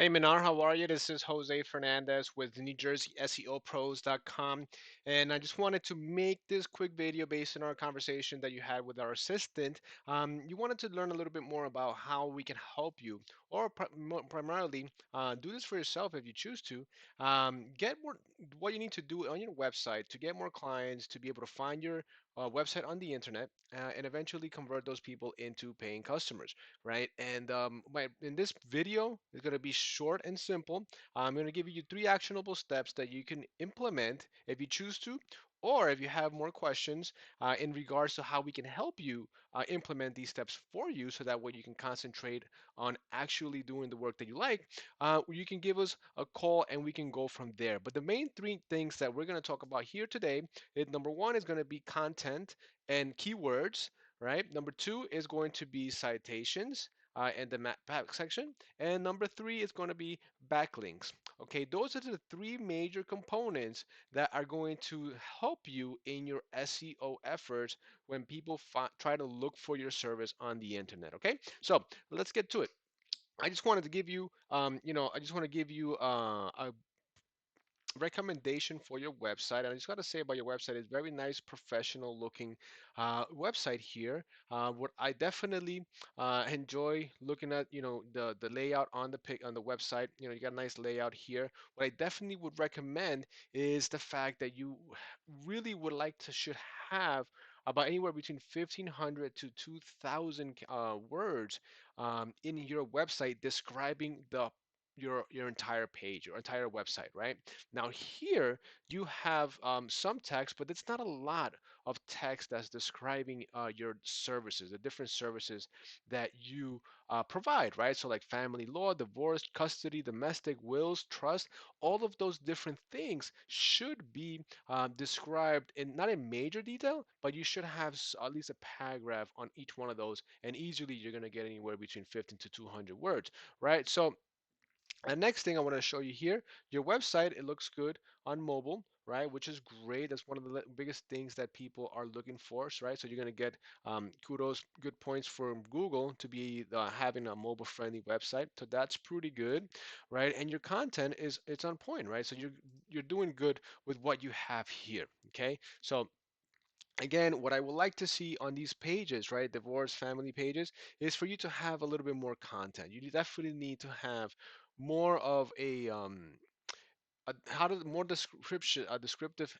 Hey Menar, how are you? This is Jose Fernandez with NewJerseySEOPros.com, and I just wanted to make this quick video based on our conversation that you had with our assistant. You wanted to learn a little bit more about how we can help you, or primarily do this for yourself if you choose to. Get what you need to do on your website to get more clients, to be able to find your website on the internet, and eventually convert those people into paying customers, right? And in this video, it's going to be short and simple. I'm going to give you 3 actionable steps that you can implement if you choose to, or if you have more questions in regards to how we can help you implement these steps for you so that way you can concentrate on actually doing the work that you like. You can give us a call and we can go from there. But the main 3 things that we're going to talk about here today is number one is going to be content and keywords, right? Number two is going to be citations in the back section. And number three is going to be backlinks. Okay, those are the 3 major components that are going to help you in your SEO efforts when people try to look for your service on the internet. Okay, so let's get to it. I just wanted to give you, I just want to give you a recommendation for your website. And I just got to say about your website, it's very nice, professional looking website here. What I definitely enjoy looking at, the layout on the pic on the website. You got a nice layout here. What I definitely would recommend is the fact that you really would like to should have about anywhere between 1,500 to 2,000 words in your website describing your entire page, your entire website, right? Now here you have some text, but it's not a lot of text that's describing your services, the different services that you provide, right? So like family law, divorce, custody, domestic, wills, trust, all of those different things should be described in not in major detail, but you should have at least a paragraph on each one of those, and easily you're going to get anywhere between 50 to 200 words, right? So the next thing I want to show you here, your website, it looks good on mobile, right? Which is great. That's one of the biggest things that people are looking for, right? So you're going to get kudos, good points from Google to be having a mobile-friendly website. So that's pretty good, right? And your content it's on point, right? So you're doing good with what you have here, okay? So again, what I would like to see on these pages, right, divorce family pages, is for you to have a little bit more content. You definitely need to have more of how to more description a descriptive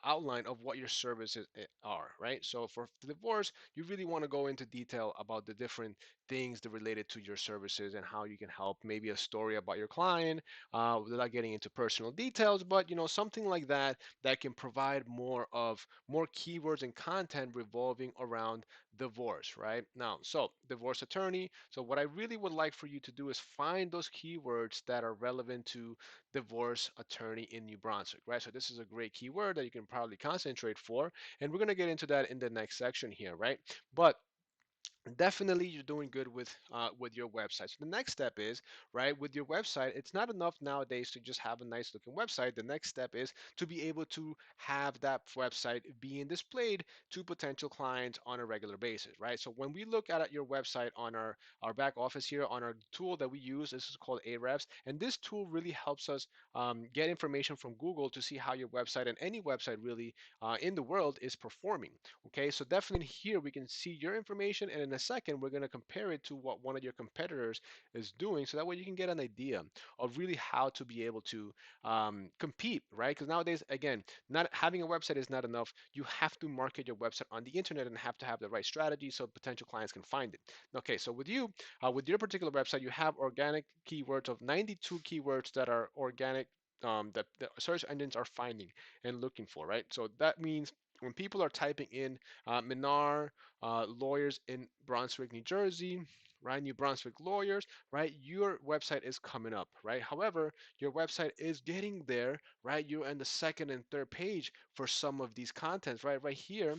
outline of what your services are, right? So for divorce, you really want to go into detail about the different things that related to your services and how you can help, maybe a story about your client without getting into personal details, but something like that that can provide more keywords and content revolving around divorce, right? Now, so divorce attorney. So what I really would like for you to do is find those keywords that are relevant to divorce attorney in New Brunswick, right? So this is a great keyword that you can probably concentrate for, and we're going to get into that in the next section here, right? But definitely you're doing good with your website. So the next step is, right, with your website, it's not enough nowadays to just have a nice looking website. The next step is to be able to have that website being displayed to potential clients on a regular basis, right? So when we look at your website on our back office here on our tool that we use, this is called Ahrefs, and this tool really helps us get information from Google to see how your website and any website really in the world is performing. Okay, so definitely here we can see your information, and in a second we're going to compare it to what one of your competitors is doing, so that way you can get an idea of really how to be able to compete, right? Because nowadays, again, not having a website is not enough. You have to market your website on the internet and have to have the right strategy so potential clients can find it. Okay, so with your particular website, you have organic keywords of 92 keywords that are organic. That the search engines are finding and looking for, right? So that means when people are typing in Menar lawyers in Brunswick, New Jersey, right, New Brunswick lawyers, right, your website is coming up, right? However, your website is getting there, right? You're on the second and third page for some of these contents, right? Right here,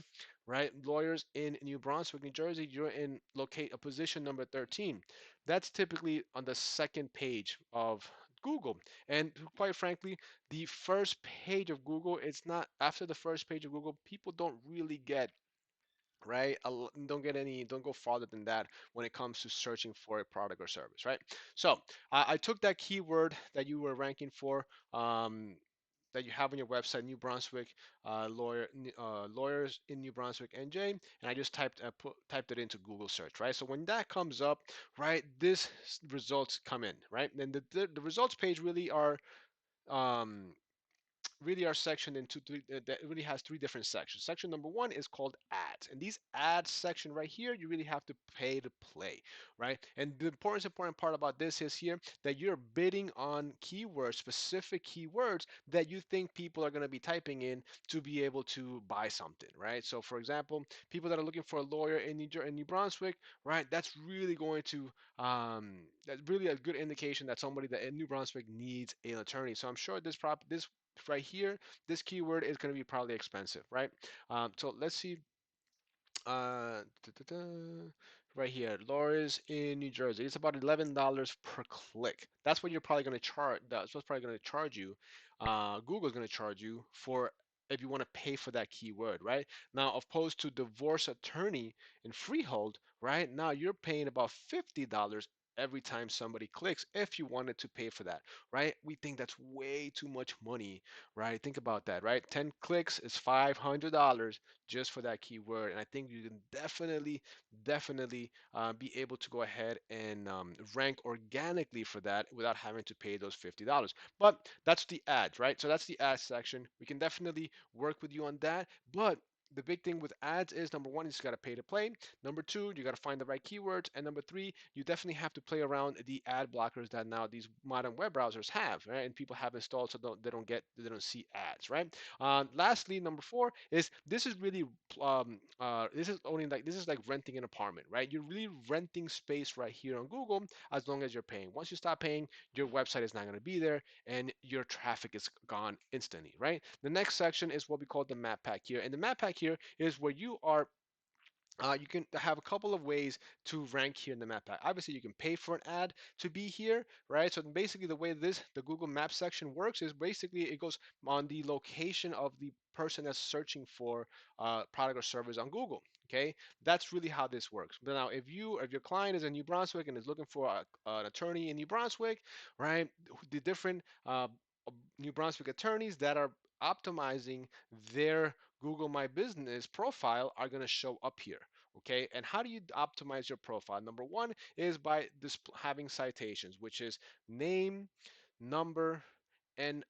right? Lawyers in New Brunswick, New Jersey, you're in locate a position number 13. That's typically on the second page of Google. And quite frankly, the first page of Google, it's not after the first page of Google, people don't really get right? Don't go farther than that when it comes to searching for a product or service, right? So I took that keyword that you were ranking for. That you have on your website, New Brunswick lawyers in New Brunswick, NJ, and I just typed it into Google search, right? So when that comes up, right, this results come in, right? And the results page um, really are sectioned into that really has three different sections. Section number one is called ads, and these ads section right here, you really have to pay to play, right? And the important part about this is here that you're bidding on keywords, specific keywords that you think people are going to be typing in to be able to buy something, right? So for example, people that are looking for a lawyer in New Brunswick, right? That's really a good indication that somebody that in New Brunswick needs an attorney. So I'm sure this right here, this keyword is going to be probably expensive, right? So let's see. Uh, right here, Laura's in New Jersey. It's about $11 per click. That's what you're probably going to charge. That's what's probably going to charge you. Google's going to charge you for if you want to pay for that keyword, right? Now, opposed to divorce attorney in Freehold, right? Now you're paying about $50 every time somebody clicks if you wanted to pay for that, right? We think that's way too much money, right? Think about that, right? 10 clicks is $500 just for that keyword. And I think you can definitely be able to go ahead and rank organically for that without having to pay those $50. But that's the ads, right? So that's the ads section. We can definitely work with you on that. But the big thing with ads is number one, you just got to pay to play. Number two, you got to find the right keywords. And number three, you definitely have to play around the ad blockers that now these modern web browsers have, right? And people have installed so they don't see ads, right? Lastly, number four is this is really this is like renting an apartment, right? You're really renting space right here on Google as long as you're paying. Once you stop paying, your website is not going to be there and your traffic is gone instantly, right? The next section is what we call the map pack here, and the map pack here is where you can have a couple of ways to rank here in the map pack. Obviously, you can pay for an ad to be here, right? So basically, the way the Google Maps section works is basically it goes on the location of the person that's searching for product or service on Google. Okay, that's really how this works. But now, if your client is in New Brunswick and is looking for an attorney in New Brunswick, right? The different New Brunswick attorneys that are optimizing their Google My Business profile are going to show up here. Okay, and how do you optimize your profile? Number one is by having citations, which is name, number, and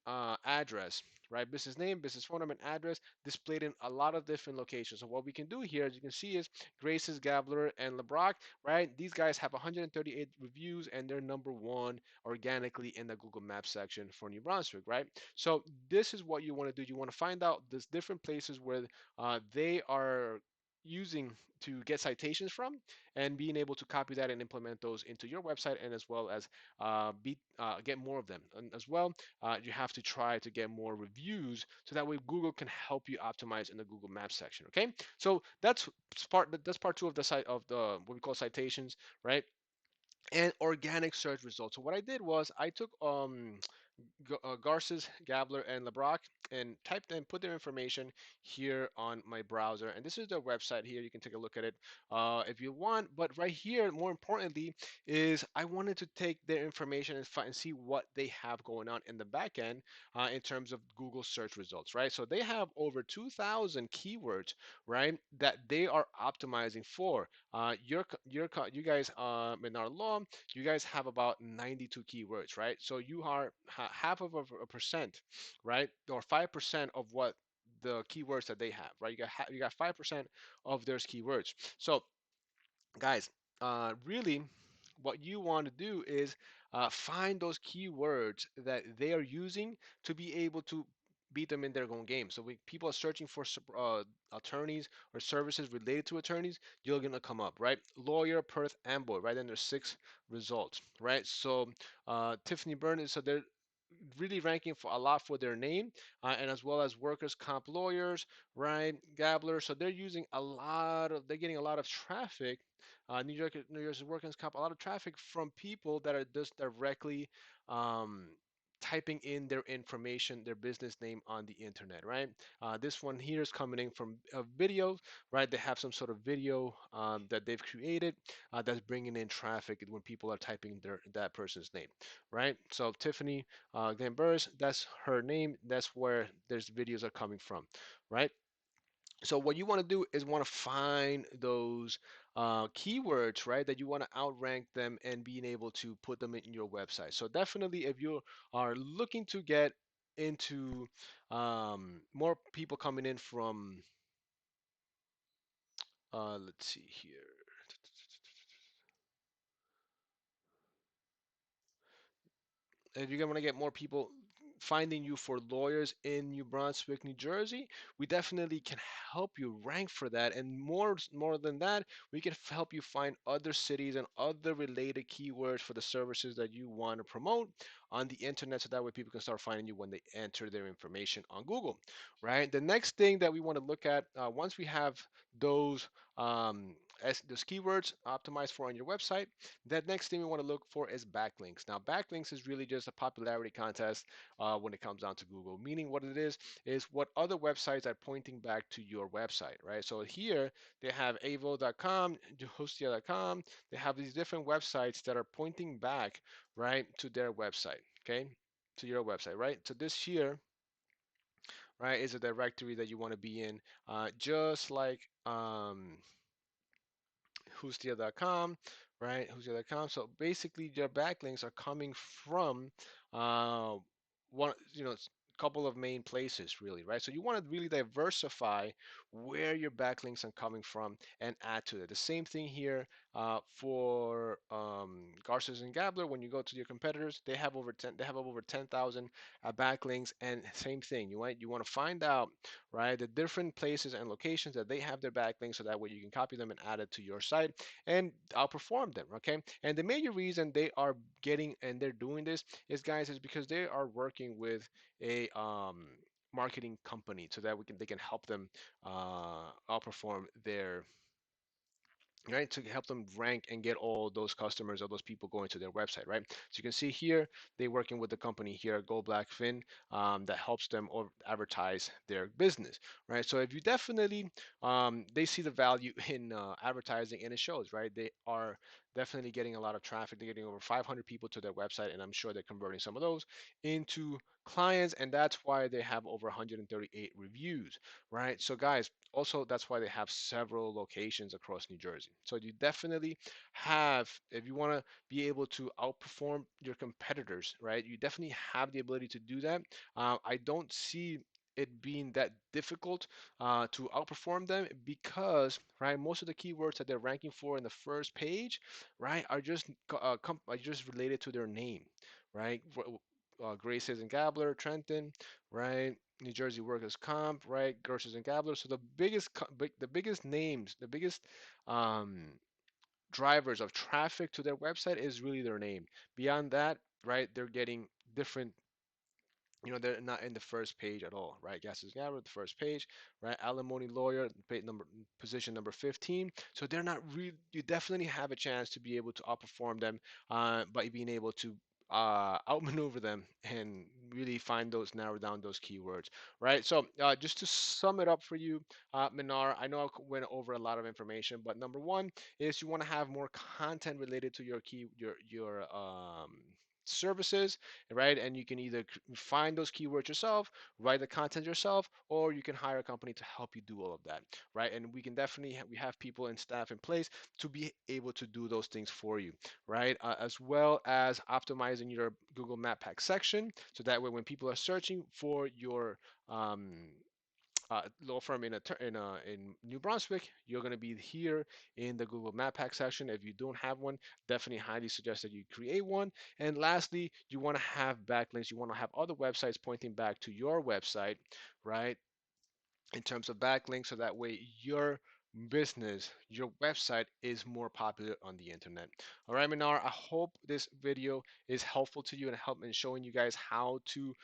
address, right? Business name, business phone number, and address displayed in a lot of different locations. So what we can do here, as you can see, is Grace's, Gabler, and LeBrock, right? These guys have 138 reviews, and they're number one organically in the Google Maps section for New Brunswick, right? So this is what you want to do. You want to find out these different places where they are using to get citations from and being able to copy that and implement those into your website and as well as get more of them. And as well, you have to try to get more reviews so that way Google can help you optimize in the Google Maps section. Okay, so that's part two of the site of the what we call citations, right? And organic search results. So what I did was I took Garces, Gabler, and LeBrock and typed and put their information here on my browser. And this is their website here. You can take a look at it if you want. But right here, more importantly, is I wanted to take their information and see what they have going on in the back end in terms of Google search results, right? So they have over 2,000 keywords, right, that they are optimizing for. You guys, Menar Law, you guys have about 92 keywords, right? So you are half of a percent, right, or 5% of what the keywords that they have, right? You got 5% of those keywords. So guys, really, what you want to do is find those keywords that they are using to be able to beat them in their own game. So when people are searching for attorneys or services related to attorneys, you're gonna come up, right? Lawyer, Perth, Amboy, right? And there's six results, right? So Tiffany Byrne, so they're really ranking for a lot for their name, and as well as workers comp lawyers, right? Gabler. So they're getting a lot of traffic. New York's workers comp, a lot of traffic from people that are just directly um, typing in their information, their business name on the internet, right? This one here is coming in from a video, right? They have some sort of video that they've created that's bringing in traffic when people are typing that person's name, right? So Tiffany Glenn Burris, that's her name. That's where there's videos are coming from, right? So what you want to do is want to find those keywords, right, that you want to outrank them and being able to put them in your website. So definitely, if you are looking to get into more people coming in from, let's see here. If you're going to get more people finding you for lawyers in New Brunswick, New Jersey, we definitely can help you rank for that. And more than that, we can help you find other cities and other related keywords for the services that you want to promote on the internet, so that way people can start finding you when they enter their information on Google, right? The next thing that we want to look at once we have those as those keywords optimized for on your website, that next thing we want to look for is backlinks. Now, backlinks is really just a popularity contest when it comes down to Google. Meaning, what it is what other websites are pointing back to your website, right? So here they have avo.com, hostia.com. They have these different websites that are pointing back, right, to their website, okay, to your website, right? So this here, right, is a directory that you want to be in, just like Hustia.com, right? Hustia.com. So basically, your backlinks are coming from uh, one, couple of main places, really, right? So you want to really diversify where your backlinks are coming from and add to it. The same thing here for Garces and Gabler. When you go to your competitors, they have over 10. They have over 10,000 backlinks, and same thing. You want to find out, right, the different places and locations that they have their backlinks, so that way you can copy them and add it to your site and outperform them, okay? And the major reason they are getting and they're doing this is, guys, is because they are working with a marketing company, so that they can help them outperform their, right, to help them rank and get all those customers or those people going to their website, right? So you can see here they're working with the company here, Go Blackfin, that helps them advertise their business, right? So if you definitely they see the value in advertising, and it shows, right? They are definitely getting a lot of traffic. They're getting over 500 people to their website, and I'm sure they're converting some of those into clients, and that's why they have over 138 reviews, right? So guys, also that's why they have several locations across New Jersey. So you definitely have, if you want to be able to outperform your competitors, right, you definitely have the ability to do that. I don't see it being that difficult to outperform them, because, right, most of the keywords that they're ranking for in the first page, right, are just related to their name, right? Graces and Gabler, Trenton, right? New Jersey Workers Comp, right? Gershers and Gabler. So the biggest names, the biggest um, drivers of traffic to their website is really their name. Beyond that, right, they're getting different, they're not in the first page at all, right? Gas is Gabler, the first page, right? Alimony lawyer, position number 15. So they're not really. You definitely have a chance to be able to outperform them by being able to outmaneuver them and really narrow down those keywords, right? So just to sum it up for you, Minar, I know I went over a lot of information, but number one is you want to have more content related to your services, right? And you can either find those keywords yourself, write the content yourself, or you can hire a company to help you do all of that, right? And we can definitely we have people and staff in place to be able to do those things for you, right? As well as optimizing your Google Map Pack section, so that way when people are searching for your um, law firm in New Brunswick, you're going to be here in the Google Map Pack section. If you don't have one, definitely highly suggest that you create one. And lastly, you want to have backlinks. You want to have other websites pointing back to your website, right? In terms of backlinks, so that way your business, your website is more popular on the internet. All right, Minar, I hope this video is helpful to you and help in showing you guys how to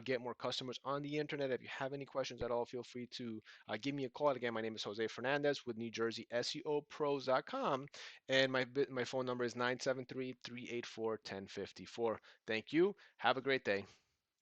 get more customers on the internet. If you have any questions at all, feel free to give me a call. Again, my name is Jose Fernandez with New Jersey SEOpros.com, and my phone number is 973-384-1054. Thank you. Have a great day.